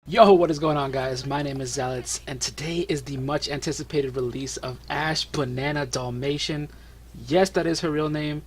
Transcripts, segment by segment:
Yo, what is going on, guys? My name is Zalits, and today is the much anticipated release of Ashe Banana Dalmatian. Yes, that is her real name,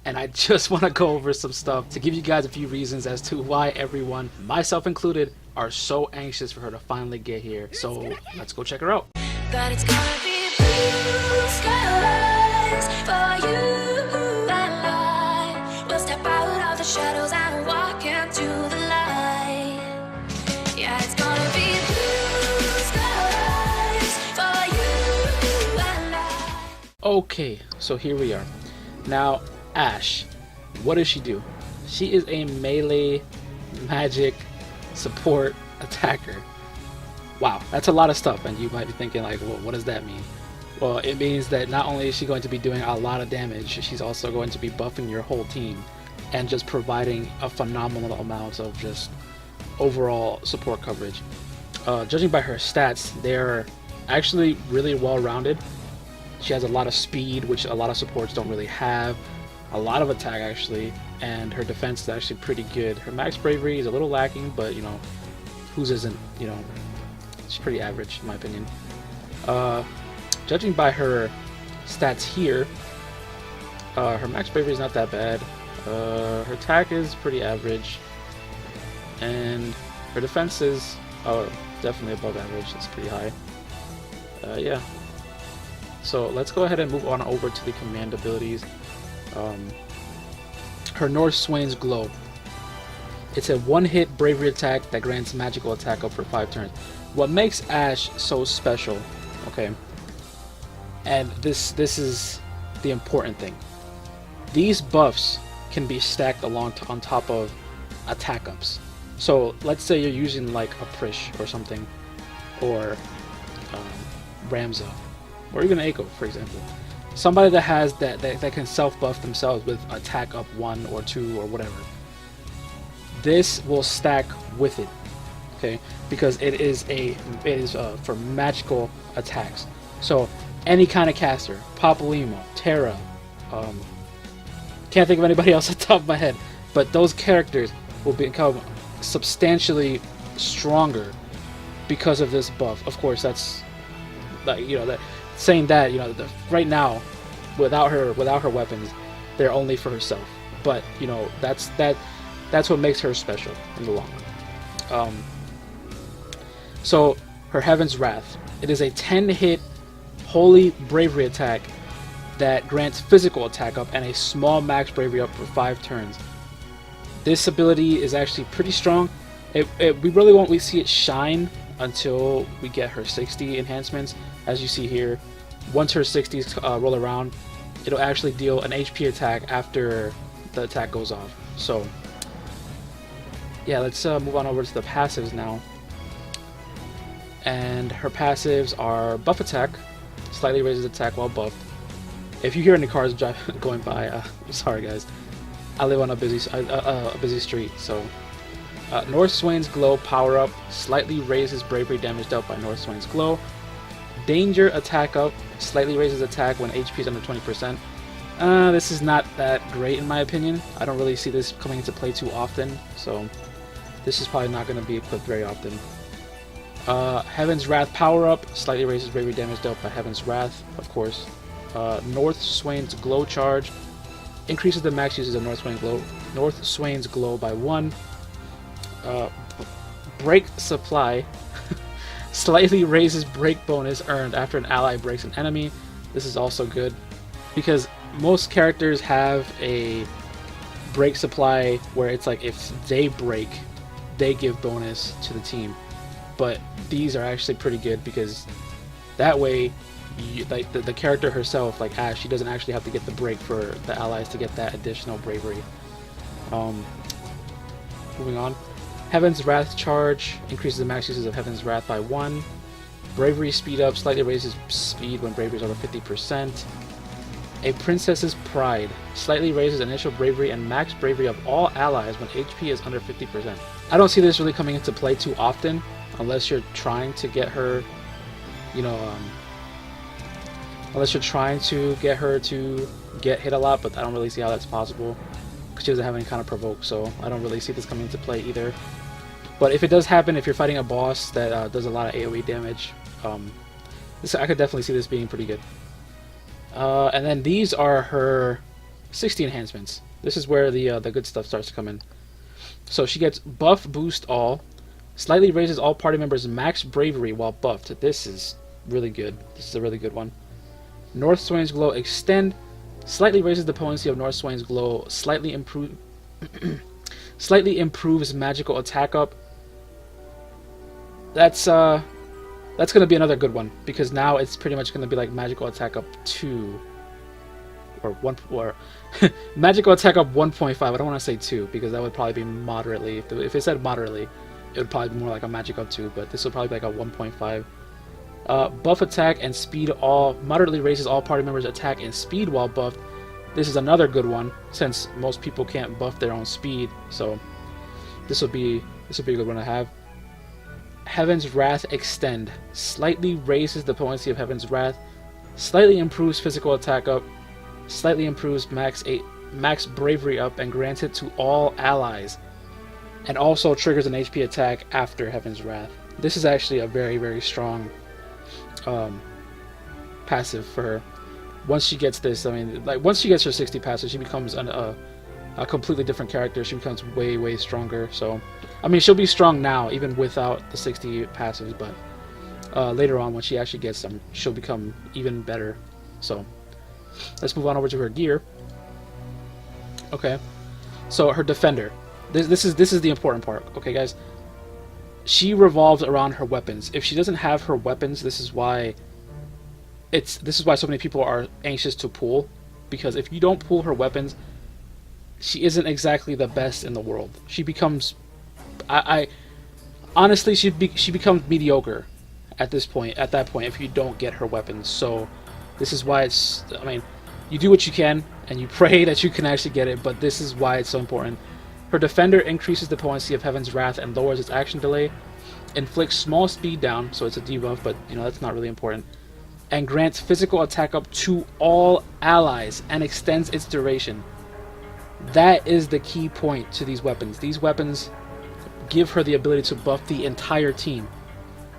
and I just want to go over some stuff to give you guys a few reasons as to why everyone, myself included, are so anxious for her to finally get here. So let's go check her out. But it's gonna be blue skies for you and I. We'll step out of the shadows and walk into the light. Yeah, it's gonna be blue skies for you and I. Okay, so here we are. Now, Ashe, what does she do? She is a melee magic support attacker. Wow, that's a lot of stuff, and you might be thinking like, well, what does that mean? Well, it means that not only is she going to be doing a lot of damage, she's also going to be buffing your whole team and just providing a phenomenal amount of just overall support coverage. Judging by her stats, they're actually really well-rounded. She has a lot of speed, which a lot of supports don't really have, a lot of attack actually, and her defense is actually pretty good. Her max bravery is a little lacking, but you know, whose isn't, you know, she's pretty average in my opinion. Judging by her stats here, her max bravery is not that bad. Her attack is pretty average, and her defense is definitely above average. It's pretty high. Yeah. So let's go ahead and move on over to the command abilities. Her North Swain's Glow. It's a one-hit bravery attack that grants magical attack up for 5 turns. What makes Ashe so special, okay, and this is the important thing. These buffs can be stacked on top of attack ups. So let's say you're using like a Prish or something, or Ramza, or even Aiko, for example. Somebody that has that can self-buff themselves with attack up 1 or 2 or whatever. This will stack with it, okay? Because it is for magical attacks. So any kind of caster, Papalymo, Terra, can't think of anybody else off the top of my head, but those characters will become substantially stronger because of this buff. Of course, that's like, you know, that saying that, you know, right now without her weapons, they're only for herself. But you know, that's what makes her special in the long run. So her Heaven's Wrath. It is a 10-hit holy bravery attack that grants physical attack up and a small max bravery up for 5 turns. This ability is actually pretty strong. We really won't see it shine until we get her 60 enhancements. As you see here, once her 60s roll around, it'll actually deal an HP attack after the attack goes off. So yeah, let's move on over to the passives now. And her passives are buff attack, slightly raises attack while buffed. If you hear any cars going by, I'm sorry guys, I live on a busy street. So North Swain's Glow power up, slightly raises bravery damage dealt by North Swain's Glow. Danger attack up, slightly raises attack when HP is under 20%. This is not that great in my opinion. I don't really see this coming into play too often, so this is probably not going to be equipped very often. Heaven's Wrath power up, slightly raises bravery damage dealt by Heaven's Wrath, of course. North Swain's Glow charge increases the max usage of North Swain's Glow by 1. Break supply slightly raises break bonus earned after an ally breaks an enemy. This is also good because most characters have a break supply where it's like if they break, they give bonus to the team. But these are actually pretty good because that way, like the character herself, like Ashe, she doesn't actually have to get the break for the allies to get that additional bravery. Moving on. Heaven's Wrath charge increases the max uses of Heaven's Wrath by 1. Bravery speed up, slightly raises speed when bravery is over 50%. A Princess's Pride slightly raises initial bravery and max bravery of all allies when HP is under 50%. I don't see this really coming into play too often unless you're trying to get her, you know, unless you're trying to get her to get hit a lot, but I don't really see how that's possible because she doesn't have any kind of provoke, so I don't really see this coming into play either. But if it does happen, if you're fighting a boss that does a lot of AoE damage, I could definitely see this being pretty good. And then these are her 60 enhancements. This is where the good stuff starts to come in. So she gets buff boost all, slightly raises all party members' max bravery while buffed. This is really good. This is a really good one. North Swain's Glow extend, slightly raises the potency of North Swain's Glow, slightly improves magical attack up. That's gonna be another good one, because now it's pretty much gonna be like magical attack up 2 or 1 or magical attack up 1.5. I don't want to say 2 because that would probably be moderately. If it said moderately, it would probably be more like a magic up 2, but this will probably be like a 1.5. Buff attack and speed all, moderately raises all party members' attack and speed while buffed. This is another good one since most people can't buff their own speed, so this will be a good one to have. Heaven's Wrath extend, slightly raises the potency of Heaven's Wrath, slightly improves physical attack up, slightly improves max bravery up, and grants it to all allies, and also triggers an HP attack after Heaven's Wrath. This is actually a very, very strong passive for her. Once she gets this, I mean, like once she gets her 60 passive, she becomes a completely different character. She becomes way, way stronger. So, I mean, she'll be strong now, even without the 60 passives, but later on, when she actually gets them, she'll become even better. So, let's move on over to her gear. Okay, so her defender. This is the important part. Okay, guys. She revolves around her weapons. If she doesn't have her weapons, this is why so many people are anxious to pull, because if you don't pull her weapons, she isn't exactly the best in the world. She becomes, honestly, she becomes mediocre at that point if you don't get her weapons. So this is why I mean, you do what you can and you pray that you can actually get it, but this is why it's so important. Her defender increases the potency of Heaven's Wrath and lowers its action delay, inflicts small speed down, so it's a debuff, but you know that's not really important, and grants physical attack up to all allies and extends its duration. That is the key point to these weapons. These weapons give her the ability to buff the entire team.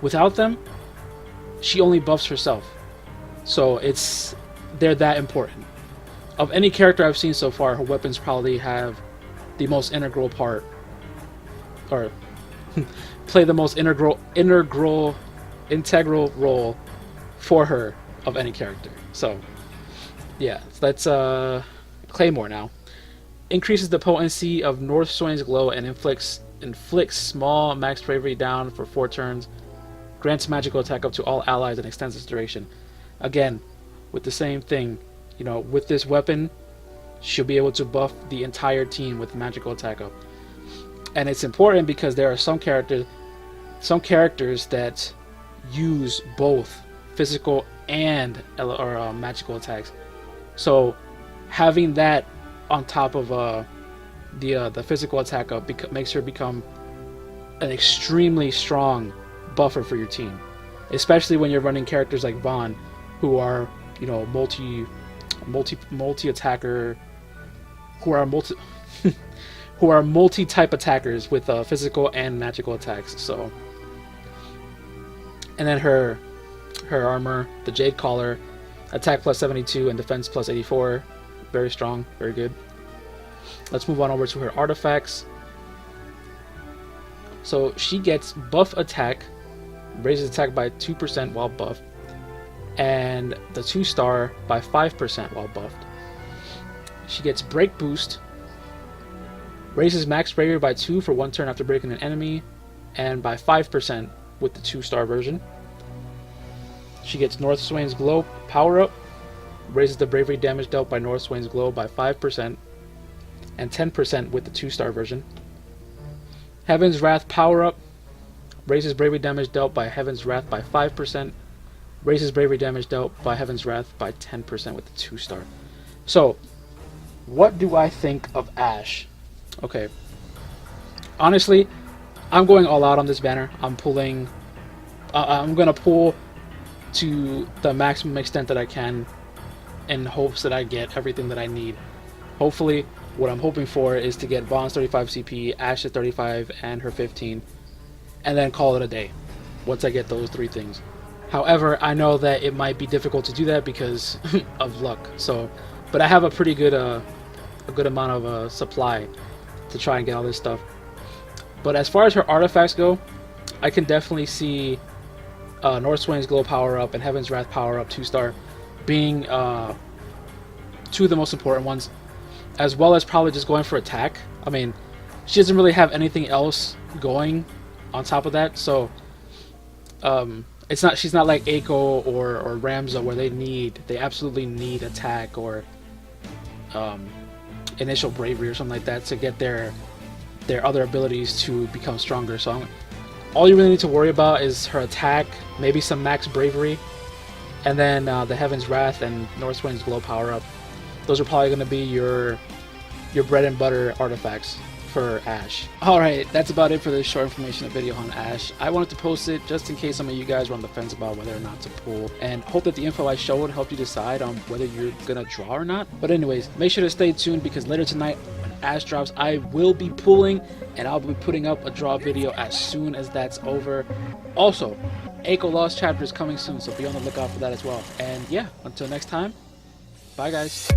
Without them, she only buffs herself. So they're that important. Of any character I've seen so far, her weapons probably have the most integral part, or play the most integral role for her of any character. So yeah, that's Claymore now. Increases the potency of North Swain's Glow and inflicts small max bravery down for 4 turns. Grants magical attack up to all allies and extends its duration. Again, with the same thing, you know, with this weapon, she'll be able to buff the entire team with magical attack up. And it's important because there are some characters that use both physical and magical attacks. So having that on top of the physical attack up makes her become an extremely strong buffer for your team, especially when you're running characters like Vaughn, who are, you know, multi attacker, who are multi type attackers with physical and magical attacks. So, and then her armor, the Jade Collar, attack plus 72 and defense plus 84, very strong, very good. Let's move on over to her artifacts. So she gets buff attack, raises attack by 2% while buffed, and the 2-star by 5% while buffed. She gets break boost, raises max bravery by 2 for 1 turn after breaking an enemy, and by 5% with the 2-star version. She gets North Swain's Glow power up, raises the bravery damage dealt by North Swain's Glow by 5% and 10% with the 2-star version. Heaven's Wrath power up, raises bravery damage dealt by Heaven's Wrath by 5%, raises bravery damage dealt by Heaven's Wrath by 10% with the 2-star. So, what do I think of Ashe? Okay, honestly, I'm going all out on this banner. I'm gonna pull to the maximum extent that I can in hopes that I get everything that I need. Hopefully, what I'm hoping for is to get Vaughn's 35 CP, Ashe's 35, and her 15. and then call it a day once I get those 3 things. However, I know that it might be difficult to do that because of luck. So, but I have a pretty good a good amount of supply to try and get all this stuff. But as far as her artifacts go, I can definitely see Northswain's Glow power up and Heaven's Wrath power up 2-star being 2 of the most important ones, as well as probably just going for attack. I mean, she doesn't really have anything else going on top of that, so she's not like Eiko or Ramza where they absolutely need attack or initial bravery or something like that to get their other abilities to become stronger. So all you really need to worry about is her attack, maybe some max bravery, and then the Heaven's Wrath and Northwind's Glow power up. Those are probably going to be your bread and butter artifacts for Ashe. Alright, that's about it for this short information video on Ashe. I wanted to post it just in case some of you guys were on the fence about whether or not to pull, and hope that the info I showed helped you decide on whether you're gonna draw or not. But anyways, make sure to stay tuned because later tonight when Ashe drops, I will be pulling, and I'll be putting up a draw video as soon as that's over. Also, Eiko Lost chapter is coming soon, so be on the lookout for that as well. And yeah, until next time, bye guys.